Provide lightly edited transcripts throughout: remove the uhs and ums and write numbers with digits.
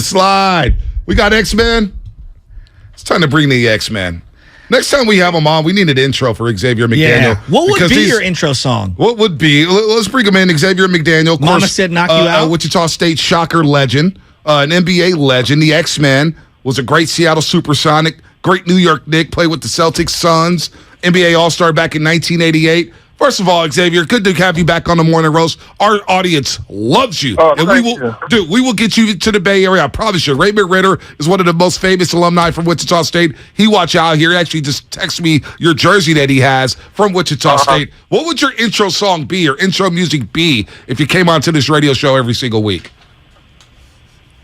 Slide. We got X-Men. It's time to bring the X-Men. Next time we have him on, we need an intro for Xavier McDaniel. Yeah. What would be your intro song? What would be? Let's bring him in. Xavier McDaniel. Of Mama course, said knock you out. Wichita State Shocker legend, an NBA legend. The X-Men was a great Seattle Supersonic, great New York Knick, played with the Celtics, Suns, NBA All-Star back in 1988. First of all, Xavier, good to have you back on the Morning Roast. Our audience loves you. Oh, and we will get you to the Bay Area. I promise you. Raymond Ritter is one of the most famous alumni from Wichita State. He watch out here. He actually just text me your jersey that he has from Wichita State. What would your intro song be or intro music be if you came onto this radio show every single week?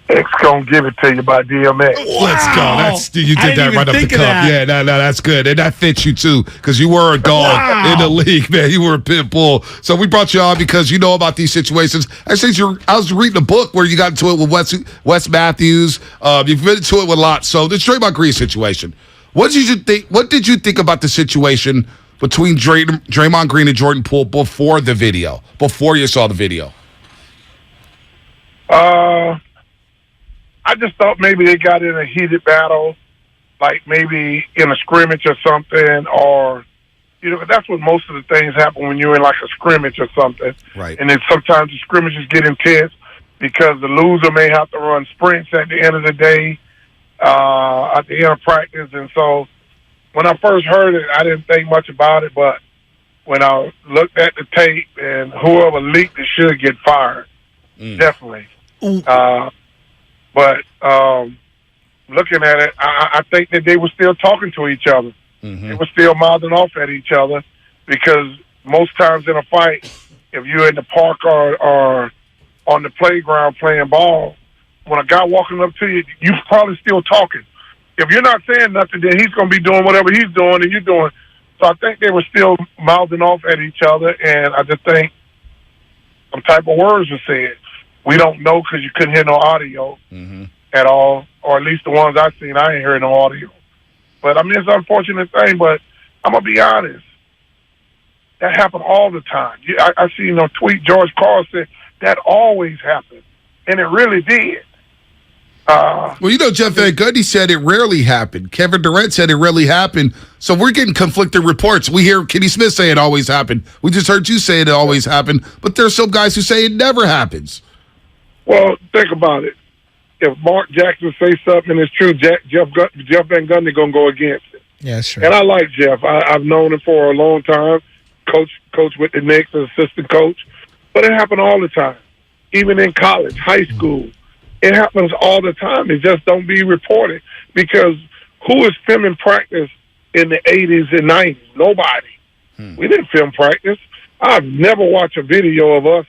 X gonna give it to you by DMX. Wow. Let's go. You did that right up the cup. Yeah, no, that's good. And that fits you, too, because you were a dog in the league, man. You were a pit bull. So we brought you on because you know about these situations. I was reading a book where you got into it with Wes Matthews. You've been into it with a lot. So the Draymond Green situation. What did you think about the situation between Draymond Green and Jordan Poole before the video, before you saw the video? I just thought maybe they got in a heated battle, like maybe in a scrimmage or something, or, that's what most of the things happen when you're in like a scrimmage or something. Right. And then sometimes the scrimmages get intense because the loser may have to run sprints at the end of the day, at the end of practice. And so when I first heard it, I didn't think much about it, but when I looked at the tape and whoever leaked it should get fired. Definitely. But looking at it, I think that they were still talking to each other. They were still mouthing off at each other because most times in a fight, if you're in the park or on the playground playing ball, when a guy walking up to you, you're probably still talking. If you're not saying nothing, then he's going to be doing whatever he's doing and you're doing. So I think they were still mouthing off at each other, and I just think some type of words were said. We don't know because you couldn't hear no audio at all, or at least the ones I've seen, I ain't heard no audio. But, I mean, it's an unfortunate thing, but I'm going to be honest. That happened all the time. I seen a tweet George Carl said that always happened, and it really did. Well, Jeff Van Gundy said it rarely happened. Kevin Durant said it rarely happened. So we're getting conflicting reports. We hear Kenny Smith say it always happened. We just heard you say it always happened. But there's some guys who say it never happens. Well, think about it. If Mark Jackson say something and it's true, Jeff Van Gundy going to go against it. Yeah, sure. And I like Jeff. I've known him for a long time. Coach with the Knicks as assistant coach. But it happened all the time. Even in college, high school. It happens all the time. It just don't be reported. Because who is filming practice in the 80s and 90s? Nobody. We didn't film practice. I've never watched a video of us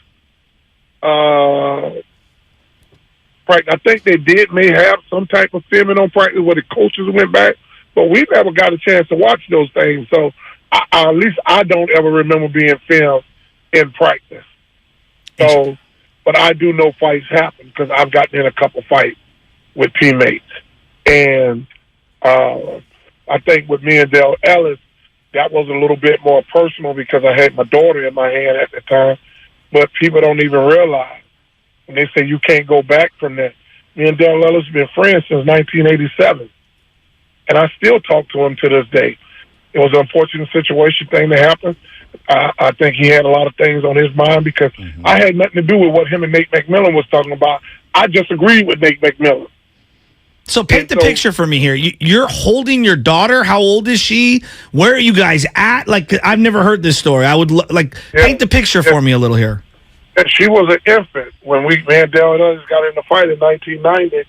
practice. I think they may have some type of filming on practice where the coaches went back, but we never got a chance to watch those things. So at least I don't ever remember being filmed in practice. So, but I do know fights happen because I've gotten in a couple fights with teammates. And I think with me and Dale Ellis, that was a little bit more personal because I had my daughter in my hand at the time. But people don't even realize. And they say you can't go back from that. Me and Dale Ellis have been friends since 1987. And I still talk to him to this day. It was an unfortunate situation thing that happened. I think he had a lot of things on his mind because I had nothing to do with what him and Nate McMillan was talking about. I just agreed with Nate McMillan. So paint the picture for me here. You're holding your daughter. How old is she? Where are you guys at? Like, I've never heard this story. I would paint the picture for me a little here. She was an infant when me and Dale and others got in the fight in 1990,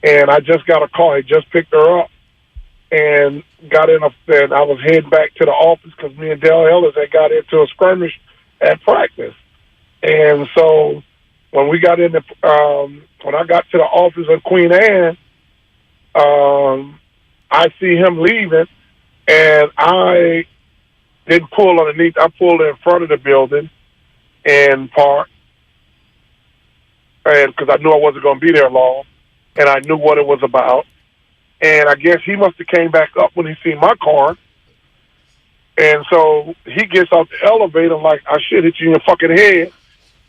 and I just got a call. He just picked her up and and I was heading back to the office because me and Dale Ellis had got into a skirmish at practice. And so when we got in when I got to the office of Queen Anne, I see him leaving, and I didn't pull underneath. I pulled in front of the building and parked, and because I knew I wasn't going to be there long, and I knew what it was about. And I guess he must have came back up when he seen my car. And so he gets off the elevator like, I should hit you in your fucking head,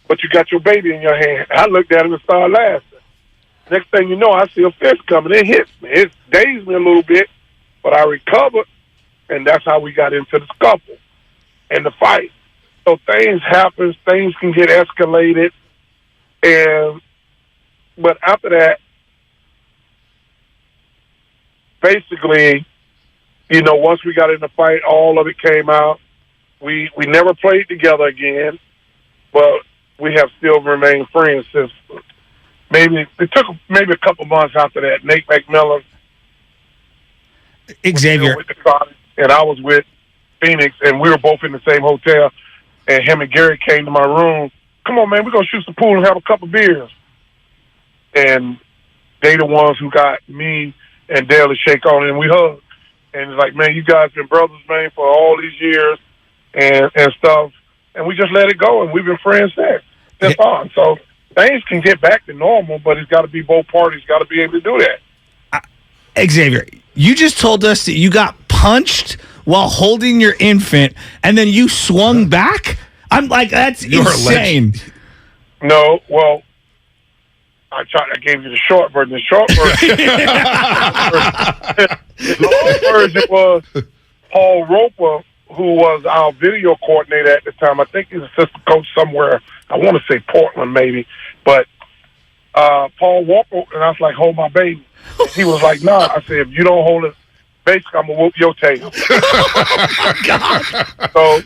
but you got your baby in your hand. I looked at him and started laughing. Next thing you know, I see a fist coming. It hits me. It dazed me a little bit, but I recovered, and that's how we got into the scuffle and the fight. So things happen. Things can get escalated. But after that, basically, once we got in the fight, all of it came out. We never played together again, but we have still remained friends since. It took maybe a couple months after that. Nate McMillan, Xavier, with the Cottage, and I was with Phoenix, and we were both in the same hotel. And him and Gary came to my room. Come on, man, we're gonna shoot some pool and have a couple beers. And they the ones who got me and Dale to shake on it, and we hugged. And it's like, man, you guys been brothers, man, for all these years and stuff. And we just let it go, and we've been friends since on. So things can get back to normal, but it's got to be both parties got to be able to do that. Xavier, you just told us that you got punched while holding your infant, and then you swung back? I'm like, that's insane. No, well, I gave you the short version. The short version, the long version was Paul Roper, who was our video coordinator at the time. I think he's assistant coach somewhere. I want to say Portland, maybe. But Paul Roper, and I was like, hold my baby. And he was like, nah. I said, if you don't hold it, basically, I'm going to whoop your tail. Oh, God. So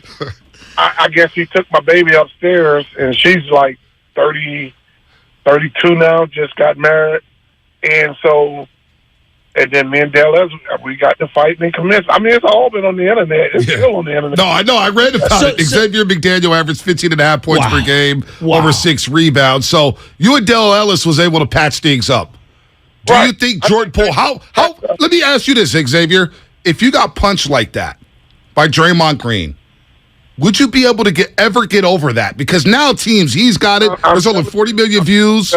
I guess he took my baby upstairs, and she's like 32 now, just got married. And then me and Dale, we got to fight and commenced. I mean, it's all been on the internet. It's still on the internet. No, I know. I read about it. Xavier McDaniel averaged 15.5 points per game, over 6 rebounds. So you and Dale Ellis was able to patch things up. Do you think Jordan Poole, how, let me ask you this, Xavier. If you got punched like that by Draymond Green, would you be able to ever get over that? Because now teams, he's got it. There's only 40 million views.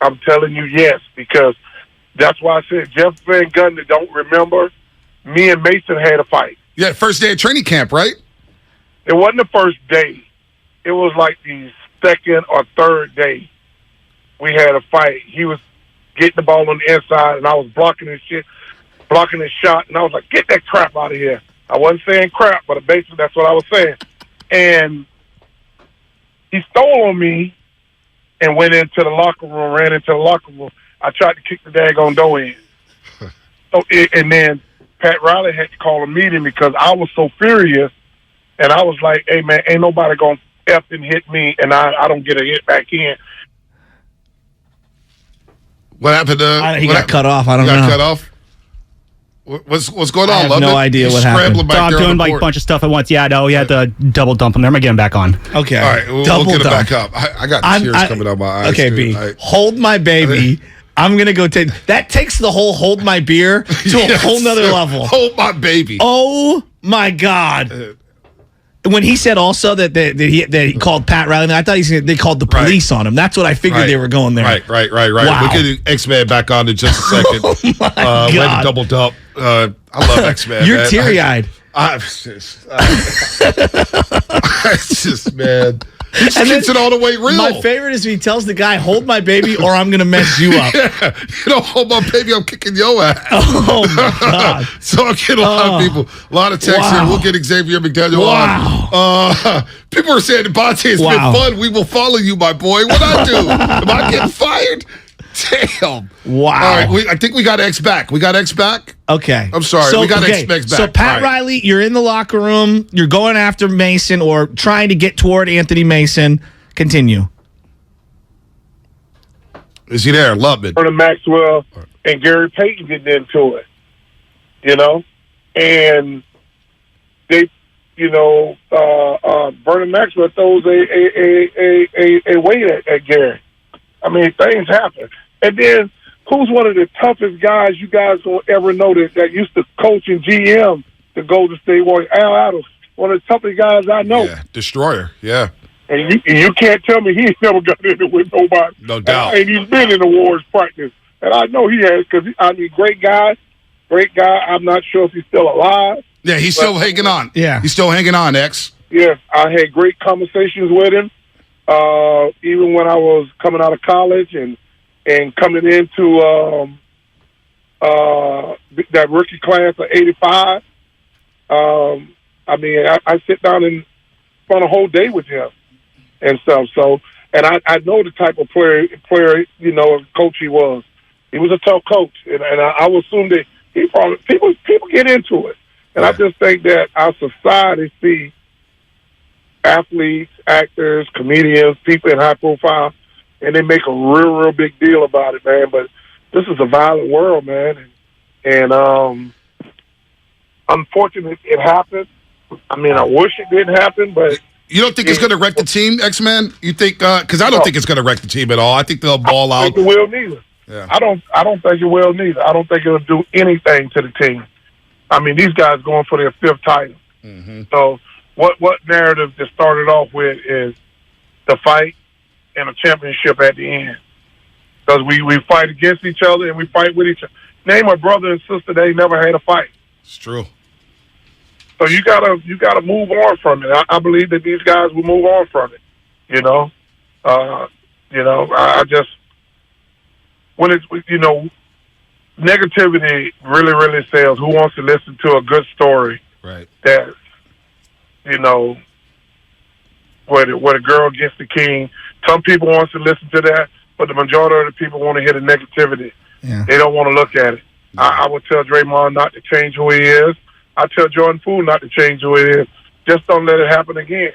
I'm telling you, yes, because that's why I said Jeff Van Gundy don't remember. Me and Mason had a fight. Yeah, first day of training camp, right? It wasn't the first day. It was like the second or third day we had a fight. He was getting the ball on the inside, and I was blocking his shot, and I was like, get that crap out of here. I wasn't saying crap, but basically that's what I was saying. And he stole on me and went into the locker room, ran into the locker room. I tried to kick the daggone door in. And then Pat Riley had to call a meeting because I was so furious, and I was like, hey, man, ain't nobody going to F and hit me, and I don't get a hit back in. What happened? He got cut off. I don't know. Got cut off? What's going on? I have no idea what happened. So I'm doing like a bunch of stuff at once. Yeah, no, we had to double dump him there. I'm going to get him back on. Okay. All right, we'll get him back up. I got tears coming out my eyes. Okay, B. Hold my baby. I'm going to go take... That takes the whole hold my beer to a whole nother level. Hold my baby. Oh, my God. When he said also that he called Pat Riley, I thought they called the police on him. That's what I figured they were going there. Right. Wow. We'll get X-Man back on in just a second. Oh, my God. Way to double dump. I love X-Man, You're man. teary-eyed. It's just, man. He just keeps it all the way real. My favorite is when he tells the guy, hold my baby or I'm going to mess you up. Yeah. You don't hold my baby, I'm kicking your ass. Oh, my God. So I get a lot of people, a lot of texts here. We'll get Xavier McDaniel on. People are saying, Devontae, it's been fun. We will follow you, my boy. What'd I do? Am I getting fired? Damn. Wow. All right, I think we got X back. We got X back? Okay. I'm sorry. We got X back. So, Pat Riley, you're in the locker room. You're going after Mason or trying to get toward Anthony Mason. Continue. Is he there? Lubman. Vernon Maxwell and Gary Payton getting into it, and they, Vernon Maxwell throws a weight at Gary. I mean, things happen. And then, who's one of the toughest guys you guys will ever know that used to coach and GM the Golden State Warriors? Al Adams, one of the toughest guys I know. Yeah, destroyer, yeah. And you can't tell me he never got in it with nobody. No doubt. And he's been in the Warriors practice. And I know he has because, great guy. I'm not sure if he's still alive. Yeah, he's still hanging on. Yeah. He's still hanging on, X. Yes, I had great conversations with him. Even when I was coming out of college, and and coming into that rookie class of '85. I mean, I sit down and spend a whole day with him and stuff. So, and I know the type of player, coach he was. He was a tough coach, and I would assume that he probably people get into it. And I just think that our society sees athletes, actors, comedians, people in high profile, and they make a real big deal about it, man. But this is a violent world, man, and unfortunately, it happened. I mean, I wish it didn't happen, but you don't think it's going to wreck the team, X-Man? You think? Because I don't think it's going to wreck the team at all. I think they'll ball out. I don't think it will neither. Yeah. I don't think it will neither. I don't think it'll do anything to the team. I mean, these guys going for their 5th title. Mm-hmm. So what narrative that started off with is the fight and a championship at the end. Because we fight against each other and we fight with each other. Name a brother and sister they never had a fight. It's true. So you gotta move on from it. I believe that these guys will move on from it. I just when it's negativity really sells. Who wants to listen to a good story? Right. That where the girl gets the king. Some people want to listen to that, but the majority of the people want to hear the negativity. Yeah. They don't want to look at it. No. I would tell Draymond not to change who he is. I tell Jordan Poole not to change who he is. Just don't let it happen again.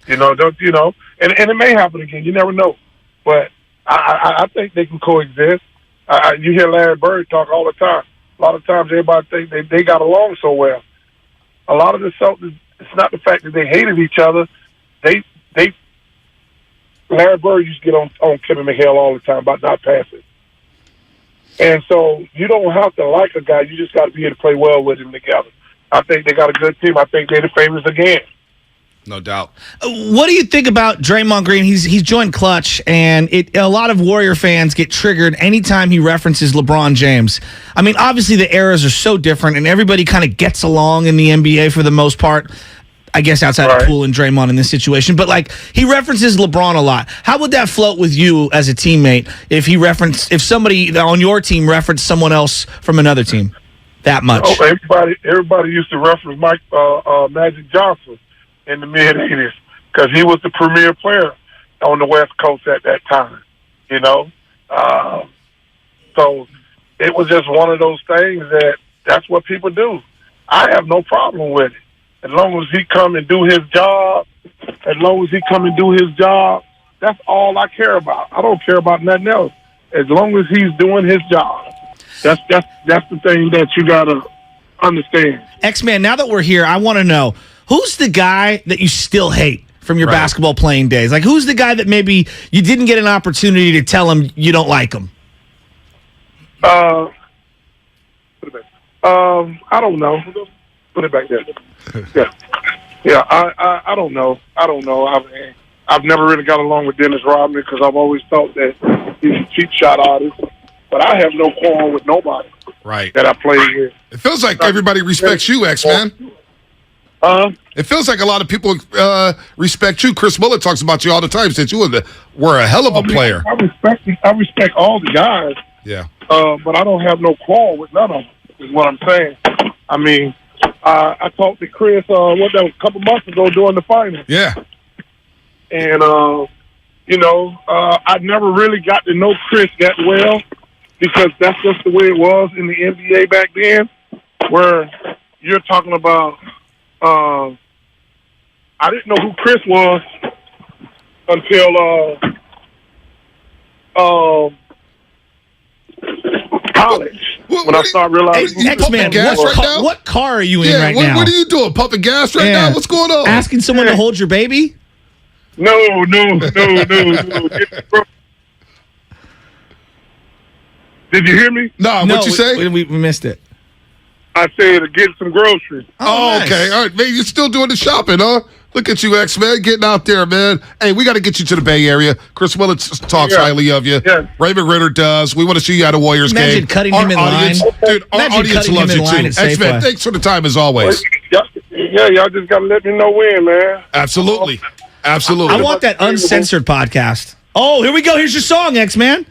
And it may happen again. You never know. But I think they can coexist. You hear Larry Bird talk all the time. A lot of times everybody think they got along so well. A lot of this stuff, it's not the fact that they hated each other. Larry Bird used to get on Kevin McHale all the time about not passing. And so you don't have to like a guy. You just got to be able to play well with him together. I think they got a good team. I think they're the favorites again. No doubt. What do you think about Draymond Green? He's joined Clutch, and a lot of Warrior fans get triggered anytime he references LeBron James. I mean, obviously the eras are so different, and everybody kind of gets along in the NBA for the most part. I guess outside of Poole and Draymond in this situation, but he references LeBron a lot. How would that float with you as a teammate if somebody on your team referenced someone else from another team that much? Everybody used to reference Magic Johnson in the mid '80s because he was the premier player on the West Coast at that time. So it was just one of those things that's what people do. I have no problem with it. As long as he come and do his job, that's all I care about. I don't care about nothing else. As long as he's doing his job, that's the thing that you gotta understand. X-Man, now that we're here, I want to know who's the guy that you still hate from your basketball playing days. Who's the guy that maybe you didn't get an opportunity to tell him you don't like him? I don't know. Put it back there. Yeah. I don't know. I've never really got along with Dennis Rodman because I've always thought that he's a cheap shot artist. But I have no quarrel with nobody. Right. That I play with. It feels like everybody respects you, X-Man. It feels like a lot of people respect you. Chris Muller talks about you all the time. Says you were a hell of a player. I respect all the guys. Yeah. But I don't have no quarrel with none of them. Is what I'm saying. I mean. I talked to Chris, a couple months ago during the finals. Yeah. And, I never really got to know Chris that well because that's just the way it was in the NBA back then, where you're talking about, I didn't know who Chris was until, college. When I start realizing, X-Man, what car are you in right now? What are you doing? Pumping gas right now? What's going on? Asking someone to hold your baby? No. Did you hear me? No. What'd you say? We missed it. I said to get some groceries. Oh, nice. Okay. All right, man. You're still doing the shopping, huh? Look at you, X-Man, getting out there, man. Hey, we got to get you to the Bay Area. Chris Willett talks highly of you. Yeah. Raymond Ritter does. We want to see you at a Warriors game. Imagine cutting him in line. Dude, our audience loves you, too. X-Man, thanks for the time, as always. Yeah, y'all just got to let me know when, man. Absolutely. I want that uncensored podcast. Oh, here we go. Here's your song, X-Man.